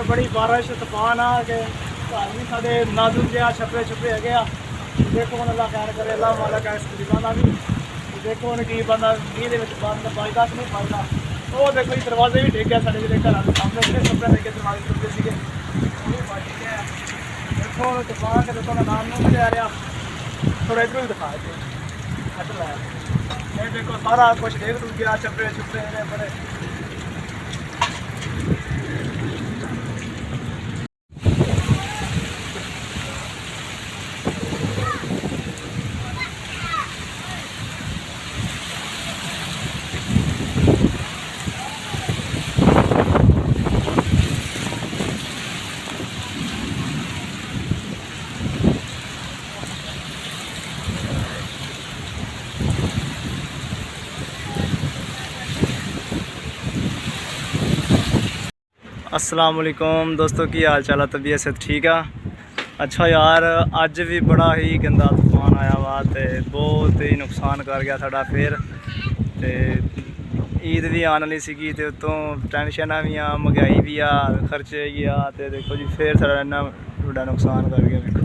बड़ी बारिश तूफान आ के घर भी साढ़े नाजुक जहा छपरे छुपरे है गया। देखो हम अल्लाह खैर करे, अल्लाह मालिक इस गरीबां दा भी। देखो हम की बंदा मीह दे बंद बजदा कि नहीं बजदा। वो देखो जी दरवाजे भी डिग गए साढ़े जेह्ड़े घर के सामने जेह्ड़े छपरे लगे दरवाजे टुटदे सीगे वो भी बज गए। देखो हम तूफान के देखो नाम नहीं ले आ रहा, थोड़ा इधरों भी दिखा दे अच्छा ला। ये देखो सारा कुछ डिग टूट गया, छपरे छुपरे बड़े। अस्सलाम वालेकुम दोस्तों, की हाल चाल है? तबीयत से ठीक है? अच्छा यार, अज भी बड़ा ही गंदा तूफान आया वा तो बहुत ही नुकसान कर गया साढ़ा। फिर तो ईद भी आने वाली सी तो उतों टेंशन भी आ, महंगाई भी आ, खर्चे भी आ। तो देखो जी फिर साढ़ा इन्ना बड़ा नुकसान कर गया। देखो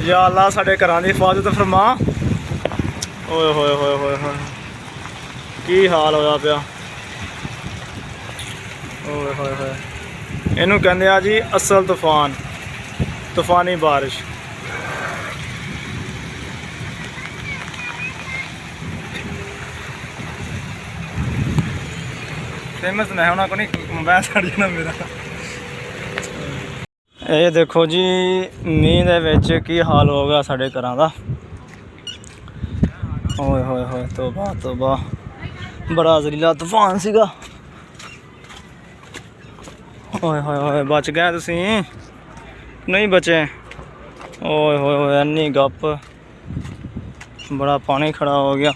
या अल्लाह साढ़े घरां दी हिफाजत फरमा। ओए होए होए होए होए की हाल होया पिया। ओए होए होए इनू कहंदे आ जी असल तूफान, तूफानी बारिश। फेमस मैं होना को नहीं, मैं सड़ जाना मेरा। ये देखो जी मींह दे विच की हाल हो गया साढ़े घरां दा। ओए होए होए तौबा तौबा, बड़ा जहरीला तूफान सीगा। ओए होए होए बच गए तुसी? नहीं बचे? ओए होए होए अन्नी गप, बड़ा पानी खड़ा हो गया।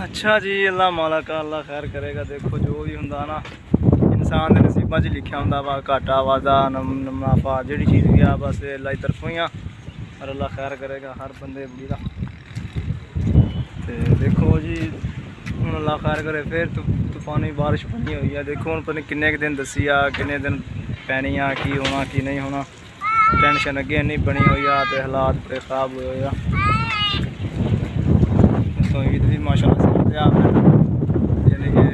अच्छा जी, अल्लाह मालिक अल्लाह खैर करेगा। देखो जो भी हुंदा ना इंसान के नसीबां च लिखिया हुंदा वा, घाटा वादा मुनाफा जिहड़ी चीज़ भी आ बस अल्लाह की तरफों ही आ, और अल्लाह खैर करेगा हर बंदे बुढ़ी दा। तो देखो जी हूँ अल्लाह खैर करे, फिर तूफानी बारिश बनी हुई है। देखो हम पता नहीं किन्ने दिन दसी आ, किन्ने दिन पैनी आ, की होना की नहीं होना। टेंशन अगे इन्नी बनी हुई आ तो हालात बड़े खराब हुए आ। तो ईद भी माशाअल्लाह यानी कि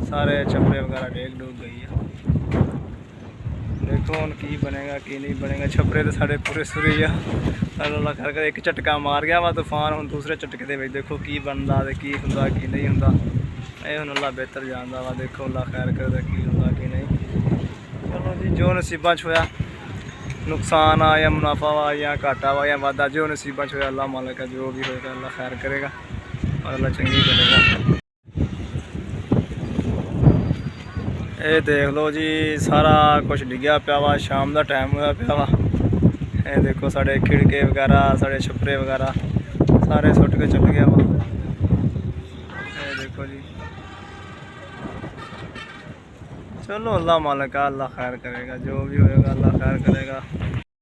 सारे छपरे वगैरह डेग डूब गई है। देखो हम की बनेगा की नहीं बनेगा। छपरे तो साढ़े पूरे सुरे आ, अल्लाह खैर करे। एक झटका मार गया वा तूफान, हम दूसरे झटके के देखो की बनता तो की होंदा की नहीं होंदा। ये हम अल्लाह बेहतर जानता वा। देखो अल्लाह खैर करे की होंदा की नहीं। चलो जी जो नसीबा च होया, नुकसान आ या मुनाफा वा या घाटा वा या वादा, जो नसीबा च होया अल्लाह मालिक है, जो भी होएगा अल्लाह खैर करेगा और अल्लाह चंगी करेगा। ये देख लो जी सारा कुछ डिग्या पिया वा, शाम का टाइम होया पिया वा। ये देखो साढ़े खिड़के वगैरह, साढ़े छपरे वगैरह सारे सुट के चल गया वा। ये देखो जी, चलो अल्लाह मालिक अल्लाह खैर करेगा, जो भी होएगा अल्लाह खैर करेगा।